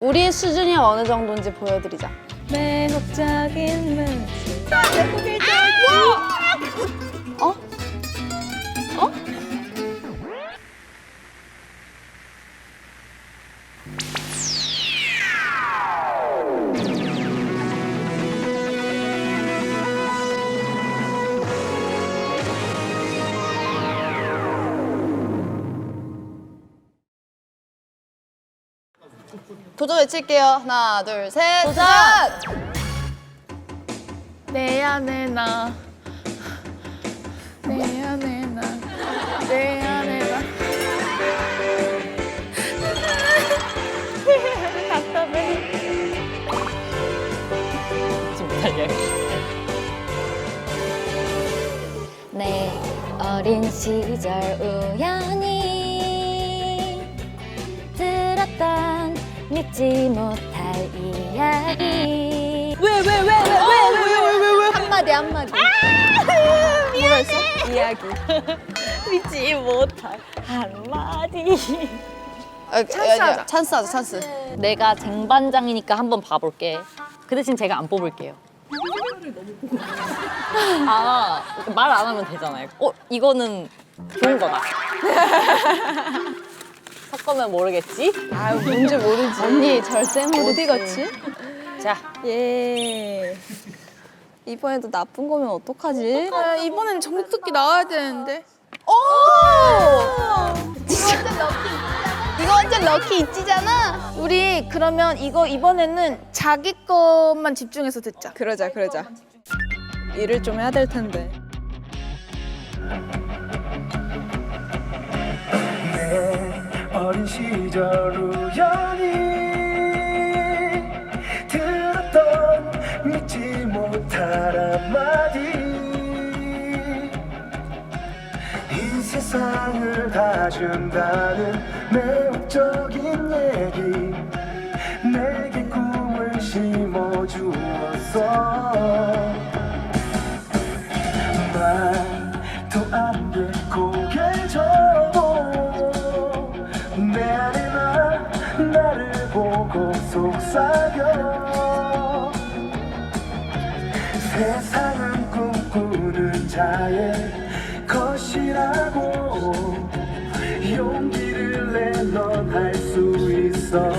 우리의 수준이 어느 정도인지 보여드리자. 매혹적인 문신. 어? 어? 도전 외칠게요. 하나, 둘, 셋. 도전! 내 안에 나, 내 안에 나, 내 안에 나. 답답해. 지금 못하게. 내 어린 시절 우연히 들었던 믿지 못할 이야기. 왜? 한마디. 뭐라 했어? 이야기. 믿지 못할 한마디. 찬스하자. 찬스. 내가 쟁반장이니까 한번 봐볼게. 그 대신 제가 안 뽑을게요. 아, 말 안 하면 되잖아요. 이거는 좋은 거다. 섞으면 모르겠지? 아유, 뭔지 모르지. 언니, 절대 모르지. 어디 갔지? 자, 예. 이번에도 나쁜 거면 어떡하지? 아, 이번엔 정특기 나와야 되는데. 오! 이거 완전 럭키 있지잖아? 우리 그러면 이거 이번에는 자기 것만 집중해서 듣자. 그러자. 일을 좀 해야 될 텐데. 내 어린 시절 우연히 들었던 믿지 못할 한마디 이 세상을 다 준다는 매혹적인 얘기 내게 꿈을 심어주었어 말도 안 돼 고개 저고 내 안에 나를 보고 속삭여 세상은 꿈꾸는 자의 것이라고 용기를 내 넌 할 수 있어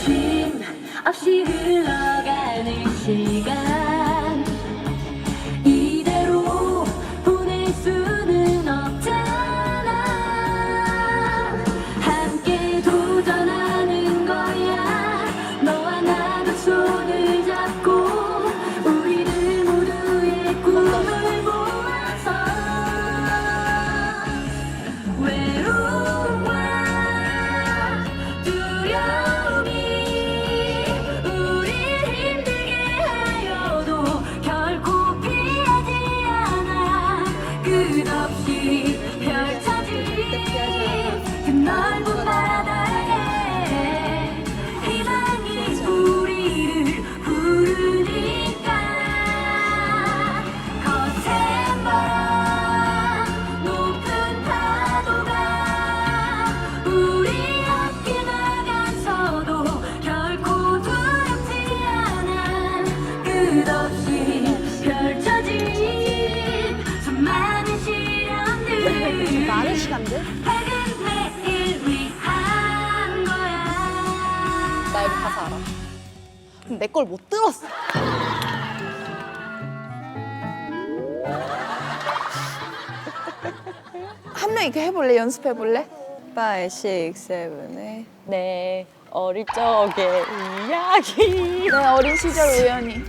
쉼 없이 흘러가는 시간 이대로 보낼 수는 없잖아 함께 도전하는 거야 너와 나도 손을 잡고 우리들 모두의 꿈을 모아서 외로움과 두려움이 우릴 힘들게 하여도 결코 피하지 않아 끝없이 펼쳐진 그 넓은 바다에 희망이 우리를 부르니까 거센 바람 높은 파도가 우리 함께 나가서도 결코 두렵지 않아 끝없이 펼쳐진 수많은 시련들 많은 시간들? 밝은 내일 위한 거야 나 이거 가사 알아. 근데 내 걸 못 들었어. 한 명 이렇게 해볼래? 연습해볼래? 5, 6, 7, 8. 내 어릴 적의 이야기. 내 어린 시절 우연히.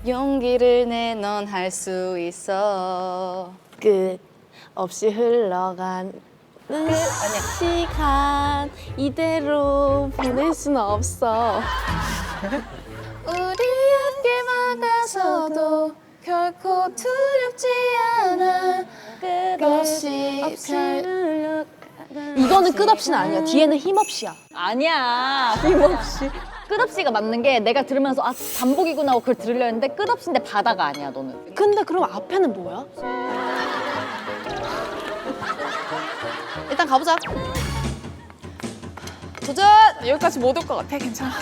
용기를 내 넌 할 수 있어. 끝 없이 흘러간 시간 이대로 보낼 수는 없어. 우리 함께 막아서도 결코 두렵지 않아 끝없이 이거는 끝없이는 아니야. 뒤에는 힘없이야. 아니야. 힘없이. 끝없이가 맞는 게 내가 들으면서 아 반복이구나 하고 그걸 들으려 했는데 끝없이인데 바다가 아니야 너는. 근데 그럼 앞에는 뭐야? 일단 가보자. 도전! 여기까지 못 올 것 같아. 괜찮아.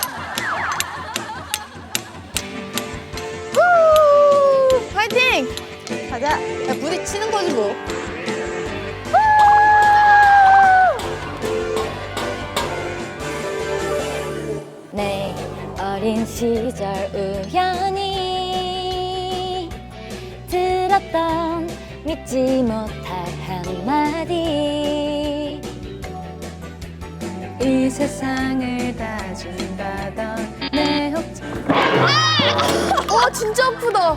후! 파이팅! 가자. 야, 부딪히는 거지 뭐. 내 어린 시절 우연히 들었던 믿지 못할 한마디 이 세상을 다 준다던 내 혹... 진짜 아프다.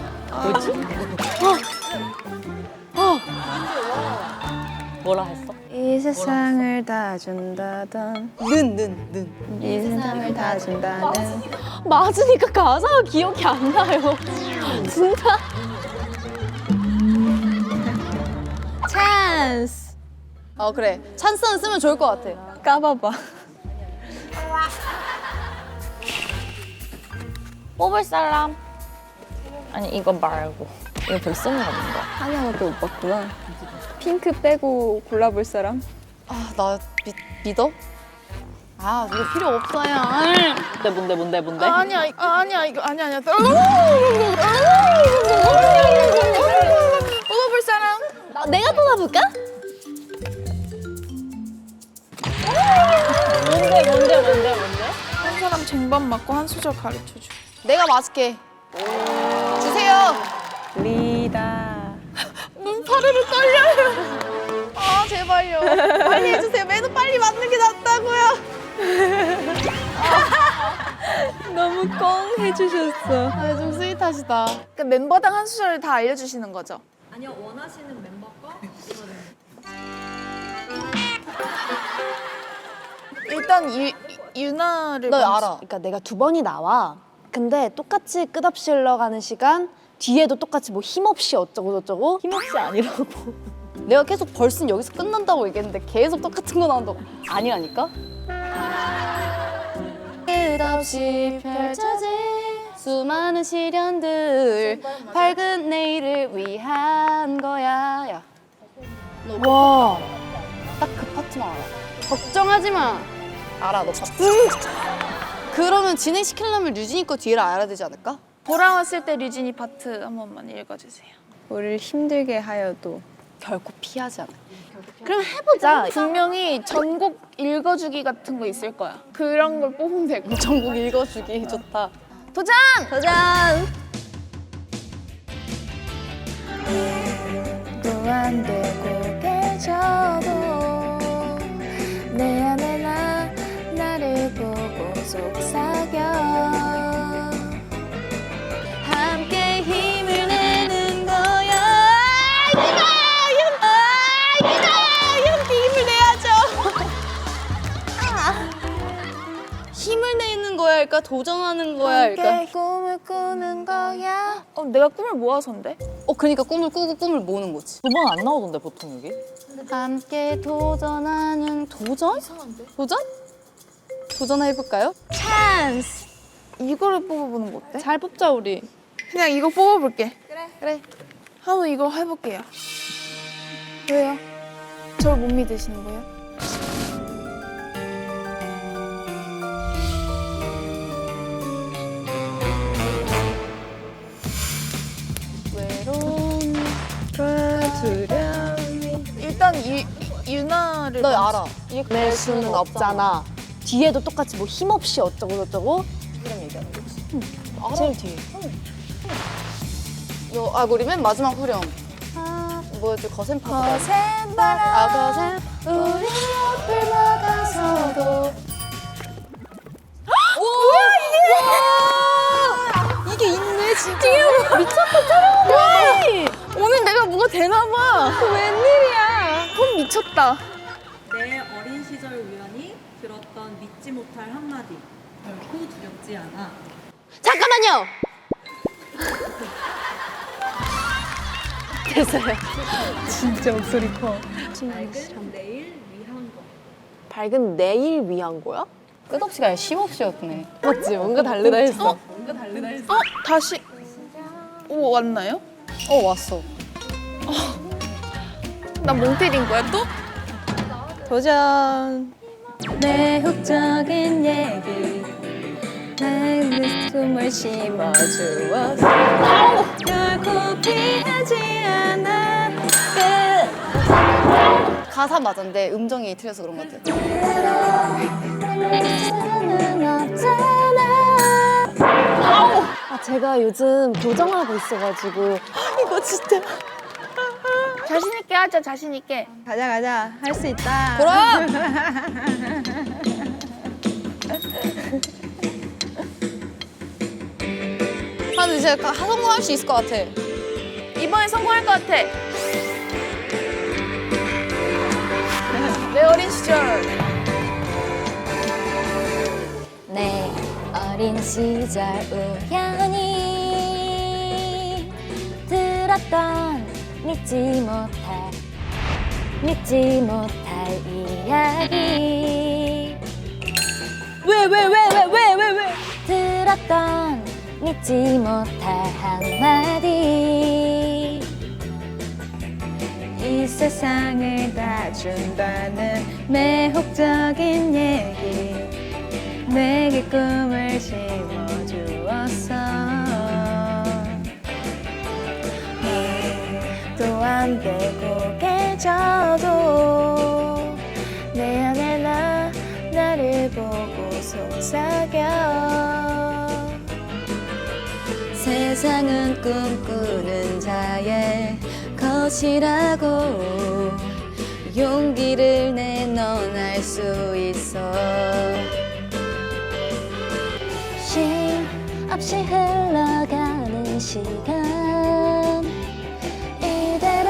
뭐라 했어? 이 세상을 다 준다던 이 세상을 다 준다는 맞으니까 가사가 기억이 안 나요. 진짜? 찬스. 그래. 찬스는 쓰면 좋을 것 같아. 까봐봐. 뽑을 사람? 아니 이거 말고 이거 별성이가 뭔가? 한양은 또 못 봤구나. 핑크 빼고 골라볼 사람? 아, 나 믿어? 아, 이거 필요 없어요. 뭔데? 아니야 이거 아니야. 뽑아볼 사람? 내가 뽑아볼까? 뭔데? 한 사람 쟁반 맞고 한 소절 가르쳐줘. 내가 맞을게. 주세요. 리다. 눈 파르르 떨려요. 아, 제발요. 빨리 해주세요. 매도 빨리 맞는 게 낫다고요. 너무 꽁 해주셨어. 아, 좀 스윗하시다. 그러니까 멤버당 한 소절 다 알려주시는 거죠? 아니요, 원하시는 멤버 거 일단 유나를 너 먼저. 알아. 그러니까 내가 두 번이 나와. 근데 똑같이 끝없이 흘러가는 시간 뒤에도 똑같이 뭐 힘없이 어쩌고 저쩌고 힘없이 아니라고. 내가 계속 벌슨 여기서 끝난다고 얘기했는데 계속 똑같은 거 나온다고. 아니라니까? 끝없이 펼쳐진 수많은 시련들 밝은 내일을 위한 거야. 야, 와, 딱 그 파트만 알아. 걱정하지 마. 알아, 너 파트. 그러면 진행시키려면 류진이 거 뒤를 알아야 되지 않을까? 돌아왔을 때 류진이 파트 한 번만 읽어주세요. 우리를 힘들게 하여도 결코 피하지 않아. 그럼 해보자. 분명히 전곡 읽어주기 같은 거 있을 거야. 그런 걸 뽑으면 될 거야. 전국 읽어주기 좋다. 도전! 또 안 되고 계셔도 내 안에 나를 보고 속삭여 함께 힘을 내는 거야. 함께 힘을 내야죠. 힘을 내는 거야 할까? 도전하는 거야 할까? 함께 꿈을 꾸는 거야. 내가 꿈을 모아서인데? 그러니까 꿈을 꾸고 꿈을 모으는 거지. 두 번 안 나오던데 보통 여기? 함께 도전하는 도전? 이상한데? 도전? 도전해볼까요? 찬스! 이거를 뽑아보는 거 어때? 잘 뽑자 우리. 그냥 이거 뽑아볼게. 그래. 한번 이거 해볼게요. 왜요? 저를 못 믿으시는 거예요? 외로운 일단 유나를 너 먼저. 알아. 낼 수는 없잖아. 뒤에도 똑같이 뭐 힘없이 어쩌고 저쩌고 제일 뒤에. 우리 맨 마지막 후렴. 뭐였지? 거센 파도. 거센 바람 거센. 우리 옆을 막아서도. 이게 있네 진짜. 미쳤다 촬영해. 오늘 내가 뭐가 되나 봐. 웬일이야. 폰 미쳤다. 내 어린 시절 우연히 들었던 믿지 못할 한마디 결코 두렵지 않아. 잠깐만요. 진짜 목소리 커. 밝은 내일 위한 거. 밝은 내일 위한 거야? 끝없이가 아니라 쉼없이였네. 맞지? 뭔가 다르다 했어. 다시. 오, 왔나요? 왔어. 나 멍 때린 거야 또? 도전. 매혹적인 얘기 나는 숨을 심어주었어 결코 피하지 않아 가사 맞았는데 음정이 틀려서 그런 것 같아. 아, 제가 요즘 교정하고 있어가지고 이거 진짜 자신 있게 하자, 자신 있게. 가자 가자 할 수 있다 그럼! 아, 근데 진짜 성공할 수 있을 것 같아. 이번에 성공할 것 같아. 내 어린 시절. 내 어린 시절 우연히 들었던 믿지 못할 이야기 왜? 들었던 믿지 못할 한마디 이 세상을 다 준다는 매혹적인 얘기 내게 꿈을 심어주었어 말도 안 돼 고개 져도 내 안에 나를 보고 속삭여 세상은 꿈꾸는 자의 것이라고 용기를 내 넌 알 수 있어 쉼 없이 흘러가는 시간 이대로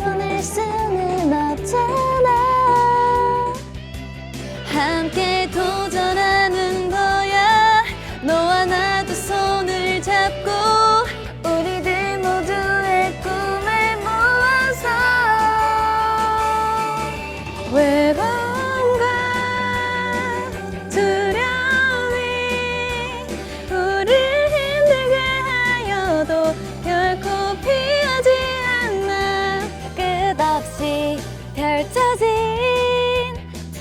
보낼 수는 없잖아 함께 도전하는 거야 너와 나도 손을 잡고 우리들 모두의 꿈을 모아서 외로움과 두려움이 우릴 힘들게 하여도 결코 피하지 않아 끝없이 펼쳐진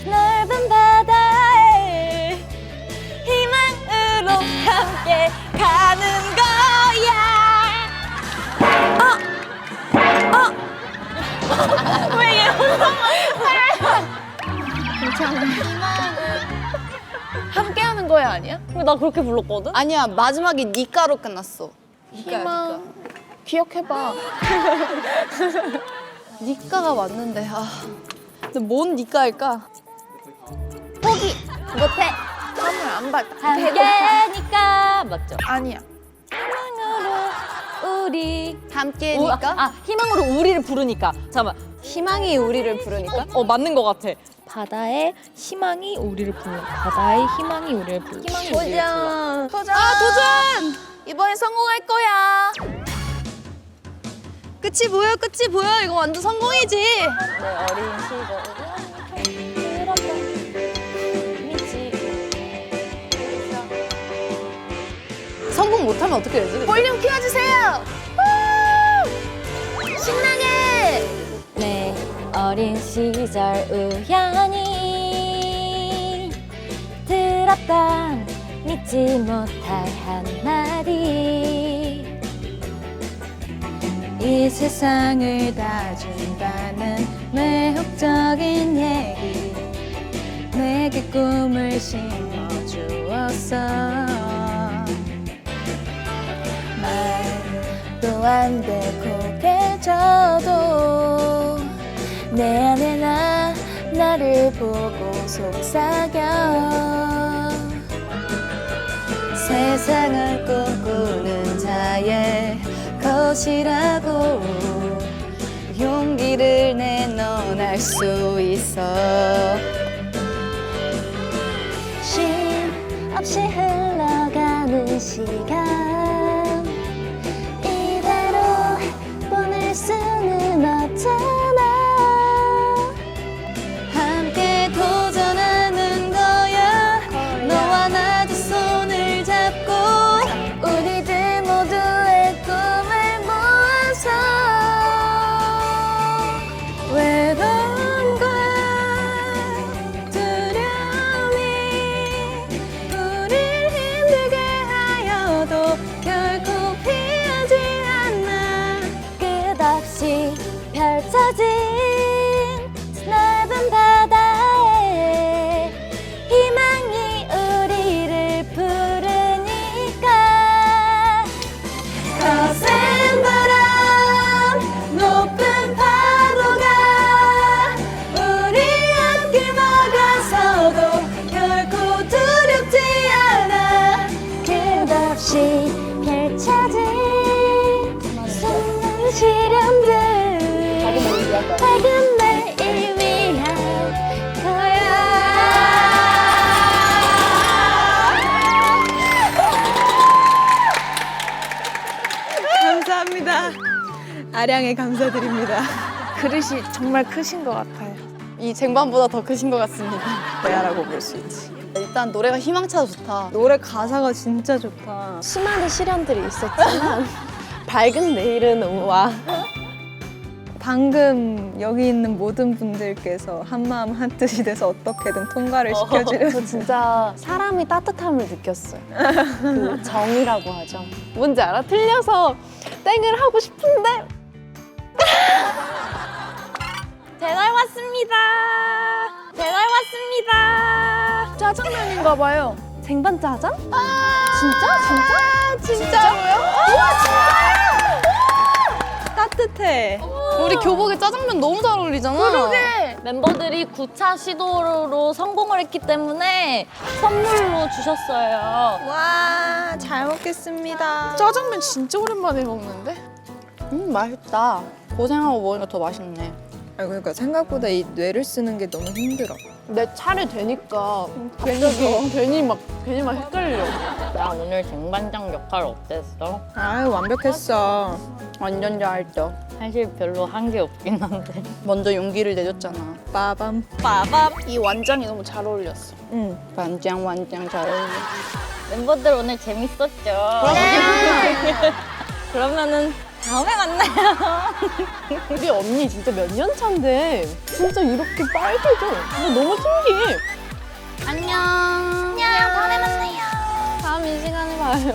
넓은 바다에 희망으로 함께 가는 거야. 왜 얘 함께하는 거야 아니야? 나 그렇게 불렀거든? 아니야, 마지막에 니까로 끝났어. 희망. 기억해봐. 니까가 맞는데, 아. 근데 뭔 니까일까? 못해. 선물 안 받. 함께니까 맞죠? 아니야. 희망으로 우리 함께니까? 희망으로 우리를 부르니까. 잠깐만. 희망이 우리를 부르니까 맞는 것 같아. 바다의 희망이 우리를 불러. 바다의 희망이 우리를 불러. 희망이 우리를 불러. 도전. 도전. 이번에 성공할 거야. 끝이 보여, 끝이 보여. 이거 완전 성공이지. 내 어린 시절 성공 못하면 어떻게 되지? 볼륨 키워주세요. 신나게. 내 어린 시절 우연히 들었던 믿지 못할 한마디 이 세상을 다 준다는 매혹적인 얘기 내게 꿈을 심어주었어 말도 안 돼 고개 져도 내 안에 나를 보고 속삭여 세상을 꿈꾸는 자의 것이라고 용기를 내 넌 알 수 있어 쉼 없이 흘러가는 시간 이대로 보낼 수는 없잖아 함께 도전하는 거야 너와 나도 손을 잡고 우리들 모두의 꿈을 모아서 외로움과 두려움이 아량에 감사드립니다. 그릇이 정말 크신 것 같아요. 이 쟁반보다 더 크신 것 같습니다. 대야라고 볼 수 있지. 일단 노래가 희망차서 좋다. 노래 가사가 진짜 좋다. 수많은 시련들이 있었지만 밝은 내일은 와. 방금 여기 있는 모든 분들께서 한마음 한뜻이 돼서 어떻게든 통과를 시켜주려. 저 진짜 사람이 따뜻함을 느꼈어요. 그 정이라고 하죠. 뭔지 알아? 틀려서 땡을 하고 싶은데 대날 왔습니다. 대날 왔습니다. 짜장면인가 봐요. 쟁반 짜장? 진짜로요? 따뜻해. 우리 교복에 짜장면 너무 잘 어울리잖아. 멤버들이 9차 시도로 성공을 했기 때문에 선물로 주셨어요. 와, 잘 먹겠습니다. 짜장면 진짜 오랜만에 먹는데? 맛있다. 고생하고 먹으니까 더 맛있네. 아, 그러니까 생각보다 이 뇌를 쓰는 게 너무 힘들어. 내 차례 되니까 괜히 막 헷갈려. 나 오늘 쟁반장 역할 어땠어? 아유, 완벽했어. 완전 잘했죠. 사실 별로 한 게 없긴 한데. 먼저 용기를 내줬잖아. 빠밤. 이 완장이 너무 잘 어울렸어. 응. 완장 잘 어울려. 멤버들 오늘 재밌었죠? 그러면은 다음에 만나요. 우리 언니 진짜 몇 년 차인데 진짜 이렇게 빨개져. 나 너무 신기해. 안녕. 다음에 만나요. 다음 이 시간에 봐요.